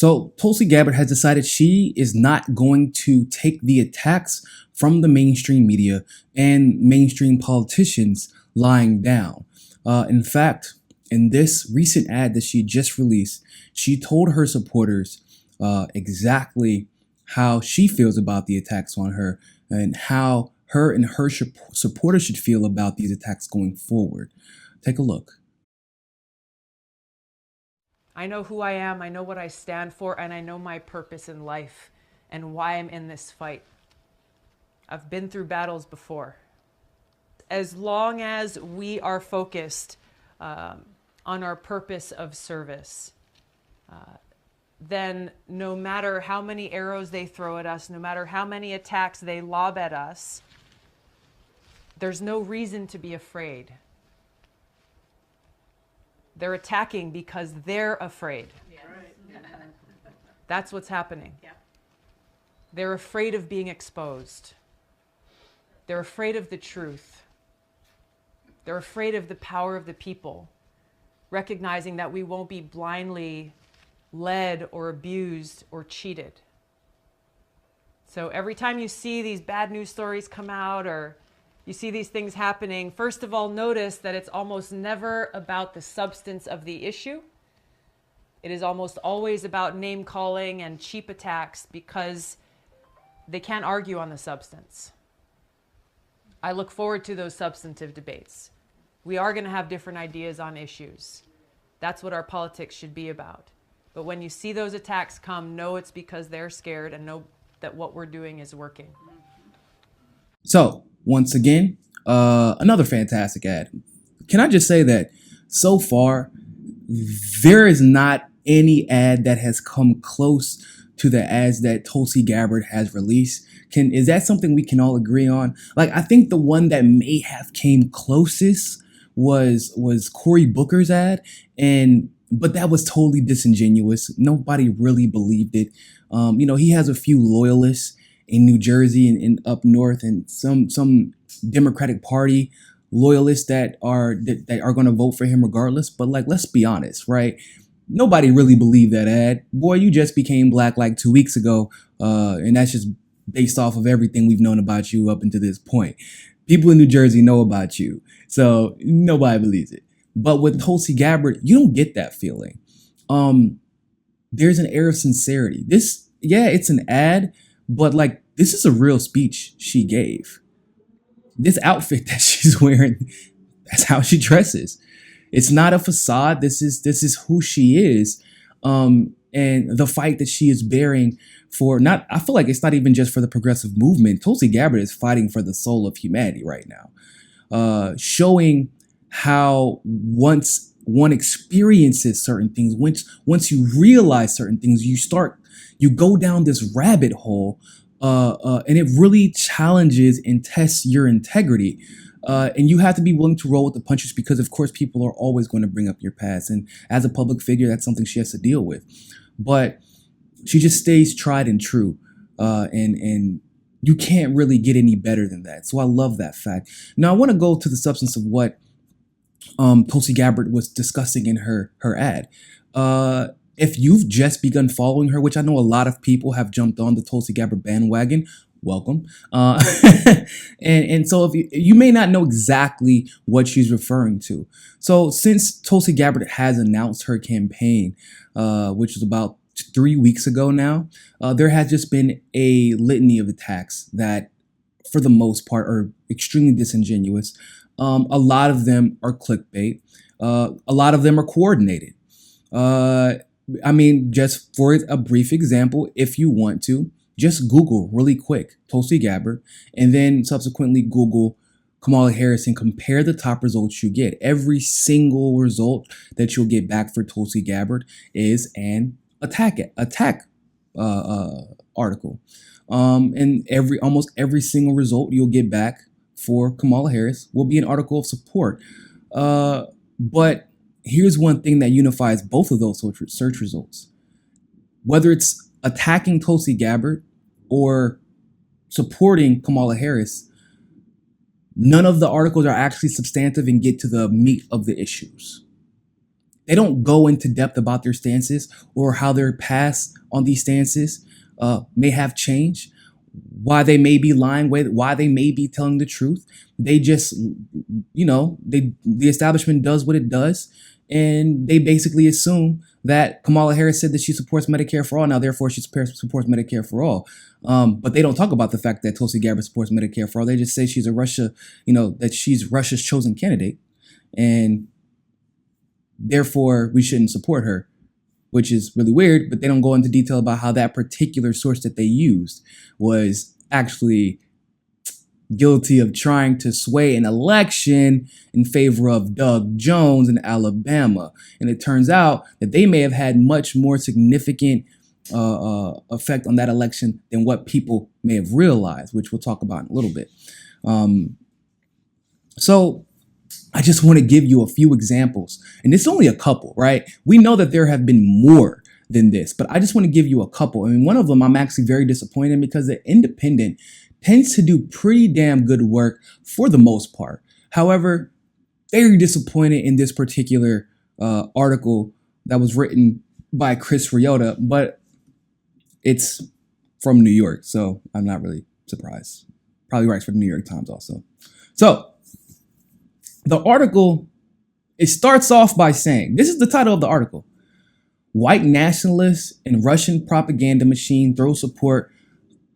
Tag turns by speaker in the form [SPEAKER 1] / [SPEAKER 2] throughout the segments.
[SPEAKER 1] So Tulsi Gabbard has decided she is not going to take the attacks from the mainstream media and mainstream politicians lying down. In fact, in this recent ad that she just released, she told her supporters exactly how she feels about the attacks on her and how her and her supporters should feel about these attacks going forward. Take a look.
[SPEAKER 2] I know who I am, I know what I stand for, and I know my purpose in life and why I'm in this fight. I've been through battles before. As long as we are focused on our purpose of service, then no matter how many arrows they throw at us, no matter how many attacks they lob at us, there's no reason to be afraid. They're attacking because they're afraid. Yeah. That's what's happening. Yeah. They're afraid of being exposed. They're afraid of the truth. They're afraid of the power of the people, recognizing that we won't be blindly led or abused or cheated. So every time you see these bad news stories come out or you see these things happening, first of all, notice that it's almost never about the substance of the issue. It is almost always about name calling and cheap attacks because they can't argue on the substance. I look forward to those substantive debates. We are going to have different ideas on issues. That's what our politics should be about. But when you see those attacks come, know it's because they're scared and know that what we're doing is working.
[SPEAKER 1] So, once again, another fantastic ad. Can I just say that so far, there is not any ad that has come close to the ads that Tulsi Gabbard has released. Is that something we can all agree on? Like, I think the one that may have came closest was Cory Booker's ad, but that was totally disingenuous. Nobody really believed it. He has a few loyalists in New Jersey and up north, and some Democratic Party loyalists that are going to vote for him regardless. But like, let's be honest, right? Nobody really believed that ad. Boy, you just became black like 2 weeks ago, and that's just based off of everything we've known about you up until this point. People in New Jersey know about you, so nobody believes it. But with Tulsi Gabbard, you don't get that feeling. There's an air of sincerity. It's an ad, but like, this is a real speech she gave. This outfit that she's wearing, that's how she dresses. It's not a facade. This is who she is. And the fight that she is bearing I feel like it's not even just for the progressive movement. Tulsi Gabbard is fighting for the soul of humanity right now. Showing how once one experiences certain things, once you realize certain things, you go down this rabbit hole, and it really challenges and tests your integrity. And you have to be willing to roll with the punches because, of course, people are always going to bring up your past. And as a public figure, that's something she has to deal with. But she just stays tried and true. And you can't really get any better than that. So I love that fact. Now, I want to go to the substance of what Tulsi Gabbard was discussing in her ad. If you've just begun following her, which I know a lot of people have jumped on the Tulsi Gabbard bandwagon, welcome. And so if you may not know exactly what she's referring to. So since Tulsi Gabbard has announced her campaign, which was about 3 weeks ago now, there has just been a litany of attacks that, for the most part, are extremely disingenuous. A lot of them are clickbait. A lot of them are coordinated. Just for a brief example, if you want to, just Google really quick Tulsi Gabbard, and then subsequently Google Kamala Harris and compare the top results you get. Every single result that you'll get back for Tulsi Gabbard is an attack article. And almost every single result you'll get back for Kamala Harris will be an article of support. But here's one thing that unifies both of those search results. Whether it's attacking Tulsi Gabbard or supporting Kamala Harris, none of the articles are actually substantive and get to the meat of the issues. They don't go into depth about their stances or how their past on these stances may have changed, why they may be lying, why they may be telling the truth. They just, the establishment does what it does, and they basically assume that Kamala Harris said that she supports Medicare for all. Now, therefore, she supports Medicare for all. But they don't talk about the fact that Tulsi Gabbard supports Medicare for all. They just say she's that she's Russia's chosen candidate, and therefore we shouldn't support her, which is really weird. But they don't go into detail about how that particular source that they used was actually guilty of trying to sway an election in favor of Doug Jones in Alabama. And it turns out that they may have had much more significant effect on that election than what people may have realized, which we'll talk about in a little bit. So I just want to give you a few examples, and it's only a couple, right? We know that there have been more than this, but I just want to give you a couple. I mean, one of them I'm actually very disappointed in, because the Independent tends to do pretty damn good work for the most part. However, very disappointed in this particular article that was written by Chris Ryota, but it's from New York, so I'm not really surprised. Probably writes for the New York Times also. So the article, it starts off by saying, this is the title of the article: "White nationalists and Russian propaganda machine throw support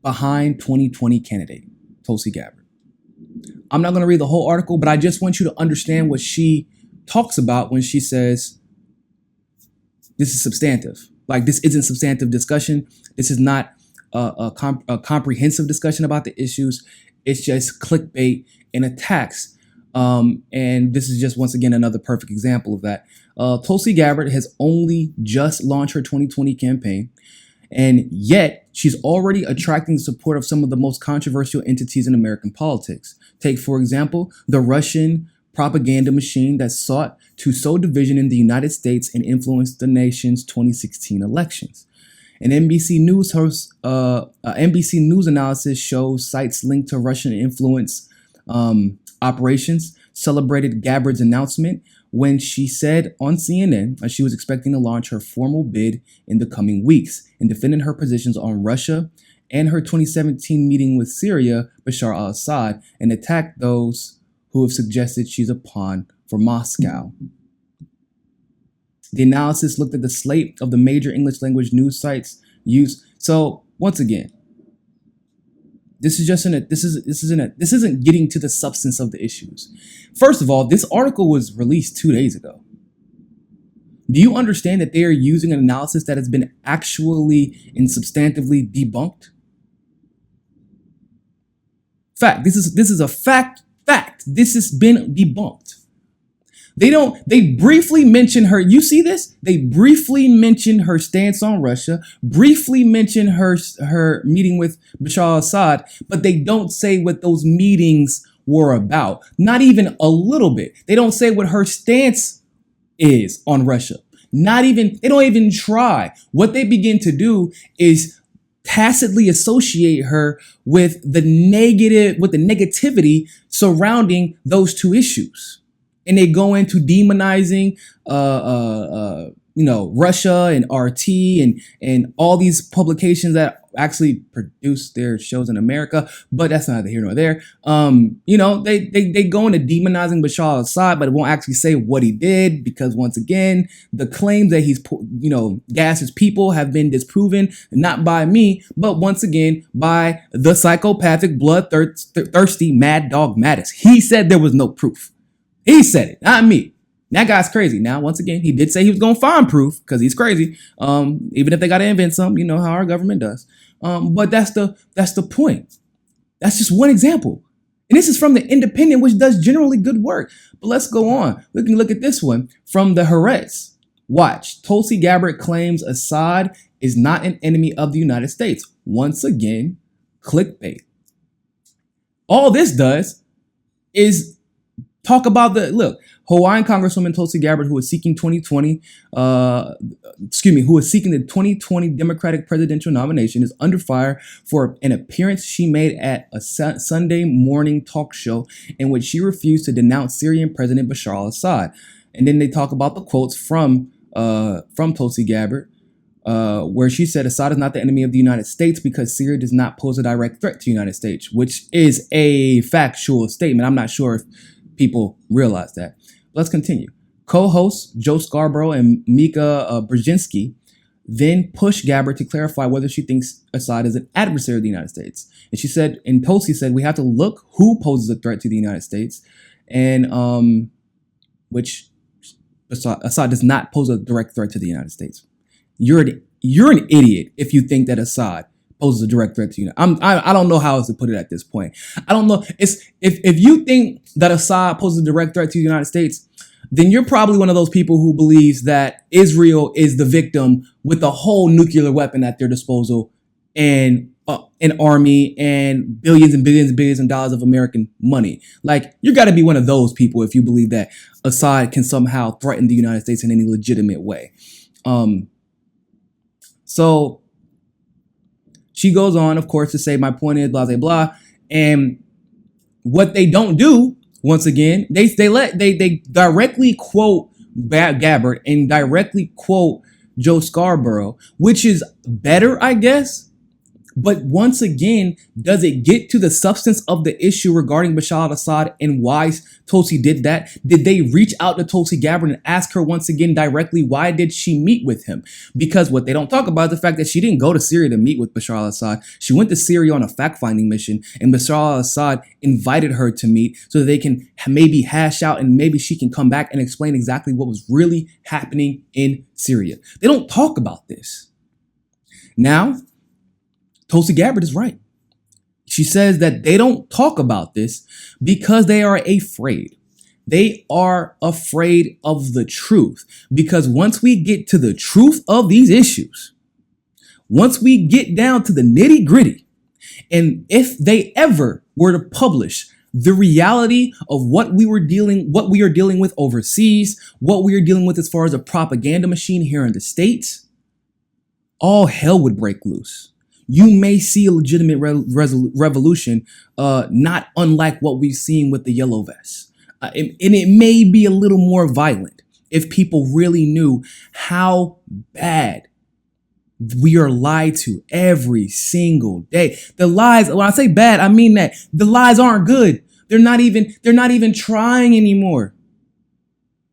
[SPEAKER 1] behind 2020 candidate Tulsi Gabbard." I'm not going to read the whole article, but I just want you to understand what she talks about when she says this is substantive. Like, this isn't substantive discussion. This is not a comprehensive discussion about the issues. It's just clickbait and attacks. And this is just, once again, another perfect example of that. Tulsi Gabbard has only just launched her 2020 campaign, and yet she's already attracting the support of some of the most controversial entities in American politics. Take, for example, the Russian propaganda machine that sought to sow division in the United States and influence the nation's 2016 elections. An NBC News host, NBC News analysis shows sites linked to Russian influence operations celebrated Gabbard's announcement when she said on CNN that she was expecting to launch her formal bid in the coming weeks, and defended her positions on Russia and her 2017 meeting with Syria Bashar al-Assad, and attacked those who have suggested she's a pawn for Moscow. The analysis looked at the slate of the major English language news sites used. So once again, this isn't getting to the substance of the issues. First of all, this article was released 2 days ago. Do you understand that they are using an analysis that has been actually and substantively debunked? Fact. This is a fact. This has been debunked. They briefly mention her. You see this? They briefly mention her stance on Russia, briefly mention her meeting with Bashar al-Assad, but they don't say what those meetings were about. Not even a little bit. They don't say what her stance is on Russia. They don't even try. What they begin to do is tacitly associate her with the negativity surrounding those two issues. And they go into demonizing, Russia and RT and all these publications that actually produce their shows in America. But that's neither here nor there. They go into demonizing Bashar al-Assad, but it won't actually say what he did, because once again, the claims that he's gassed his people have been disproven, not by me, but once again by the psychopathic, bloodthirsty Mad Dog Mattis. He said there was no proof. He said it, not me. That guy's crazy. Now, once again, he did say he was going to find proof, because he's crazy. Even if they got to invent something, you know how our government does. But that's the point. That's just one example. And this is from the Independent, which does generally good work. But let's go on. We can look at this one from the Haaretz. Watch. Tulsi Gabbard claims Assad is not an enemy of the United States. Once again, clickbait. All this does is talk about Hawaiian Congresswoman Tulsi Gabbard, who is seeking the 2020 Democratic presidential nomination, is under fire for an appearance she made at a Sunday morning talk show in which she refused to denounce Syrian President Bashar al-Assad. And then they talk about the quotes from Tulsi Gabbard, where she said Assad is not the enemy of the United States because Syria does not pose a direct threat to the United States, which is a factual statement. I'm not sure if people realize that. Let's continue. Co-hosts Joe Scarborough and Mika Brzezinski then pushed Gabbard to clarify whether she thinks Assad is an adversary of the United States. And she said, and Tulsi said, we have to look who poses a threat to the United States, and which Assad does not pose a direct threat to the United States. You're an idiot if you think that Assad poses a direct threat to you. I don't know how else to put it at this point. I don't know. It's if you think that Assad poses a direct threat to the United States, then you're probably one of those people who believes that Israel is the victim with a whole nuclear weapon at their disposal and an army and billions and billions and billions of dollars of American money. Like, you got to be one of those people if you believe that Assad can somehow threaten the United States in any legitimate way. So she goes on, of course, to say, my point is blah, blah, blah. And what they don't do, once again, they directly quote Gabbard and directly quote Joe Scarborough, which is better, I guess. But once again, does it get to the substance of the issue regarding Bashar al-Assad and why Tulsi did that? Did they reach out to Tulsi Gabbard and ask her once again directly, why did she meet with him? Because what they don't talk about is the fact that she didn't go to Syria to meet with Bashar al-Assad. She went to Syria on a fact-finding mission, and Bashar al-Assad invited her to meet so that they can maybe hash out and maybe she can come back and explain exactly what was really happening in Syria. They don't talk about this. Now, Tulsi Gabbard is right. She says that they don't talk about this because they are afraid. They are afraid of the truth. Because once we get to the truth of these issues, once we get down to the nitty gritty, and if they ever were to publish the reality of what we are dealing with overseas, what we are dealing with as far as a propaganda machine here in the States, all hell would break loose. You may see a legitimate revolution, not unlike what we've seen with the yellow vests. And it may be a little more violent if people really knew how bad we are lied to every single day. The lies, when I say bad, I mean that the lies aren't good. They're not even trying anymore.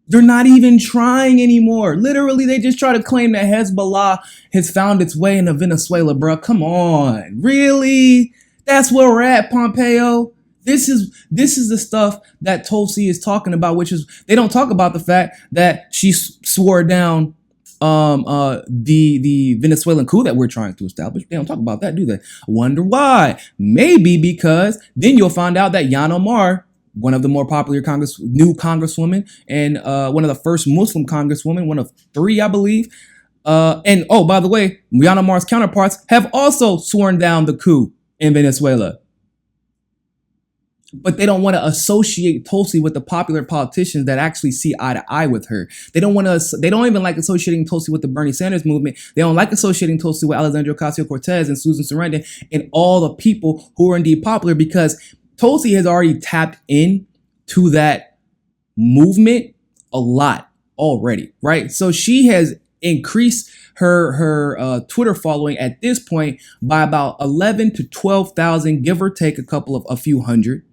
[SPEAKER 1] They're not even trying anymore. Literally, they just try to claim that Hezbollah has found its way into Venezuela, bro. Come on. Really? That's where we're at, Pompeo. This is the stuff that Tulsi is talking about, which is they don't talk about the fact that she swore down the Venezuelan coup that we're trying to establish. They don't talk about that, do they? I wonder why. Maybe because then you'll find out that Yan Omar, one of the more popular new congresswomen, and one of the first Muslim congresswomen, one of 3, I believe. And oh, by the way, Yan Omar's counterparts have also sworn down the coup in Venezuela. But they don't want to associate Tulsi with the popular politicians that actually see eye to eye with her. They don't even like associating Tulsi with the Bernie Sanders movement. They don't like associating Tulsi with Alexandria Ocasio-Cortez and Susan Sarandon and all the people who are indeed popular, because Tulsi has already tapped in to that movement a lot already, right? So she has increased her Twitter following at this point by about 11 to 12,000, give or take a few hundred,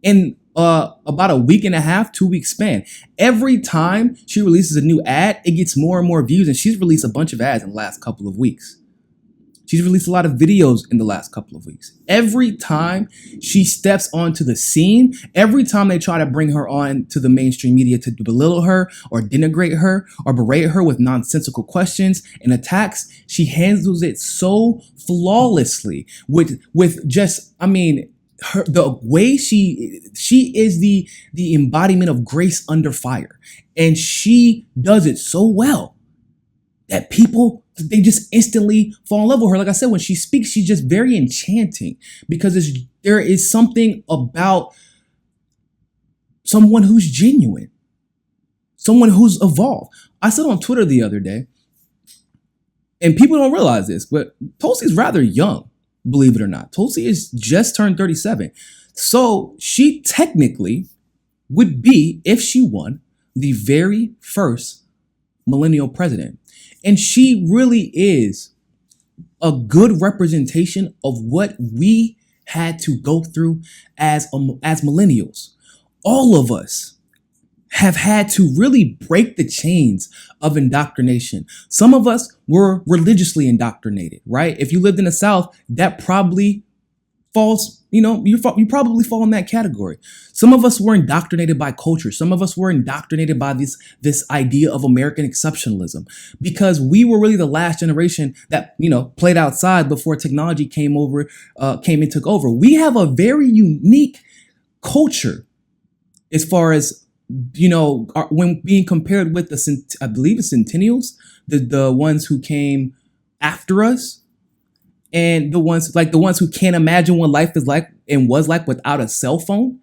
[SPEAKER 1] in about a week and a half, 2 week span. Every time she releases a new ad, it gets more and more views, and she's released a bunch of ads in the last couple of weeks. She's released a lot of videos in the last couple of weeks. Every time she steps onto the scene, every time they try to bring her on to the mainstream media to belittle her or denigrate her or berate her with nonsensical questions and attacks, she handles it so flawlessly with just, I mean, the way she is the embodiment of grace under fire. And she does it so well that people, they just instantly fall in love with her. Like I said, when she speaks, she's just very enchanting because there is something about someone who's genuine, someone who's evolved. I said on Twitter the other day, and people don't realize this, but Tulsi's rather young, believe it or not. Tulsi is just turned 37. So she technically would be, if she won, the very first millennial president. And she really is a good representation of what we had to go through as millennials. All of us have had to really break the chains of indoctrination. Some of us were religiously indoctrinated, right? If you lived in the South, that probably falls, you probably fall in that category. Some of us were indoctrinated by culture. Some of us were indoctrinated by this idea of American exceptionalism, because we were really the last generation that, played outside before technology came and took over. We have a very unique culture as far as, when being compared with I believe it's centennials, the ones who came after us, and the ones who can't imagine what life is like and was like without a cell phone.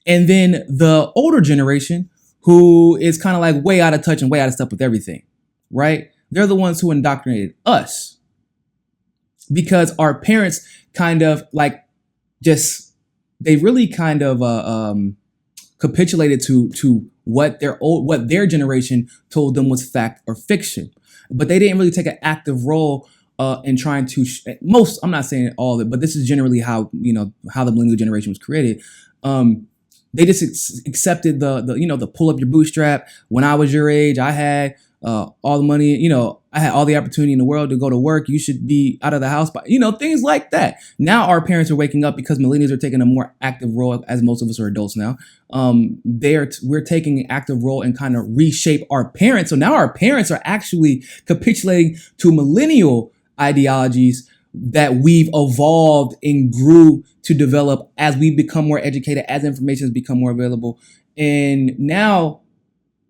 [SPEAKER 1] And then the older generation, who is kind of like way out of touch and way out of step with everything, right? They're the ones who indoctrinated us, because our parents kind of they really kind of capitulated to what their generation told them was fact or fiction, but they didn't really take an active role in trying to I'm not saying all of it, but this is generally how the millennial generation was created. They just accepted the pull up your bootstrap. When I was your age, I had all the money, I had all the opportunity in the world to go to work. You should be out of the house, but things like that. Now our parents are waking up because millennials are taking a more active role, as most of us are adults now. We're taking an active role and kind of reshape our parents. So now our parents are actually capitulating to millennial ideologies that we've evolved and grew to develop as we become more educated, as information has become more available. And now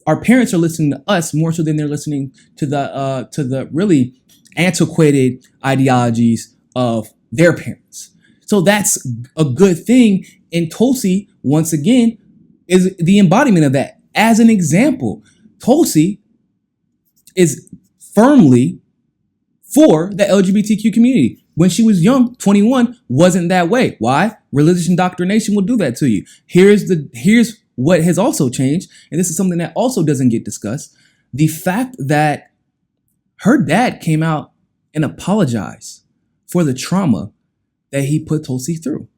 [SPEAKER 1] our parents are listening to us more so than they're listening to the really antiquated ideologies of their parents. So that's a good thing. And Tulsi, once again, is the embodiment of that. As an example, Tulsi is firmly for the LGBTQ community. When she was young, 21, wasn't that way. Why? Religious indoctrination will do that to you. Here's what has also changed, and this is something that also doesn't get discussed. The fact that her dad came out and apologized for the trauma that he put Tulsi through.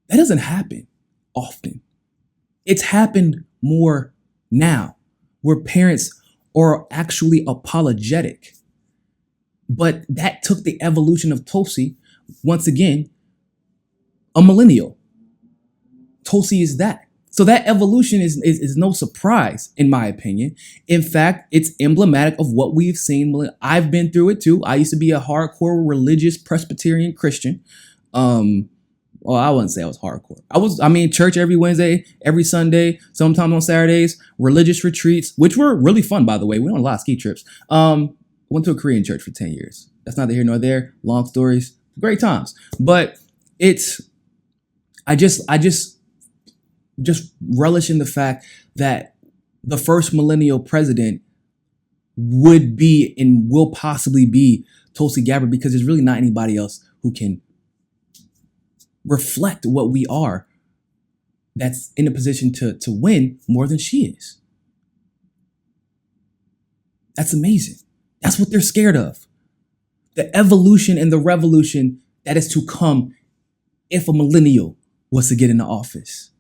[SPEAKER 1] That doesn't happen often. It's happened more now, where parents are actually apologetic. But that took the evolution of Tulsi. Once again, a millennial. Tulsi is that. So that evolution is no surprise, in my opinion. In fact, it's emblematic of what we've seen. I've been through it too. I used to be a hardcore religious Presbyterian Christian. Well, I wouldn't say I was hardcore. Church every Wednesday, every Sunday, sometimes on Saturdays, religious retreats, which were really fun, by the way. We went on a lot of ski trips. Went to a Korean church for 10 years. That's neither here nor there. Long stories, great times. But I just relish in the fact that the first millennial president would be and will possibly be Tulsi Gabbard, because there's really not anybody else who can reflect what we are that's in a position to win more than she is. That's amazing. That's what they're scared of. The evolution and the revolution that is to come if a millennial was to get into office.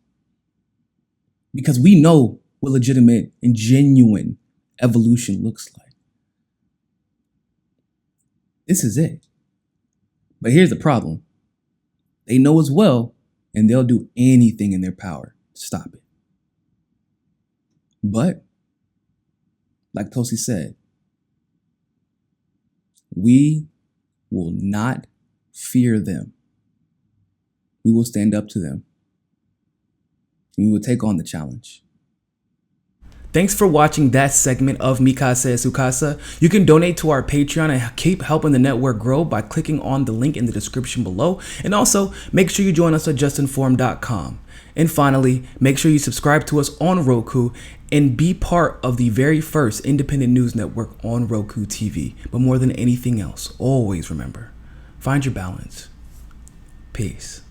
[SPEAKER 1] Because we know what legitimate and genuine evolution looks like. This is it. But here's the problem. They know as well, and they'll do anything in their power to stop it. But, like Tulsi said, we will not fear them. We will stand up to them. And we will take on the challenge. Thanks for watching that segment of Mi Casa es Su Casa. You can donate to our Patreon and keep helping the network grow by clicking on the link in the description below. And also, make sure you join us at JustNForm.com. And finally, make sure you subscribe to us on Roku and be part of the very first independent news network on Roku TV. But more than anything else, always remember, find your balance. Peace.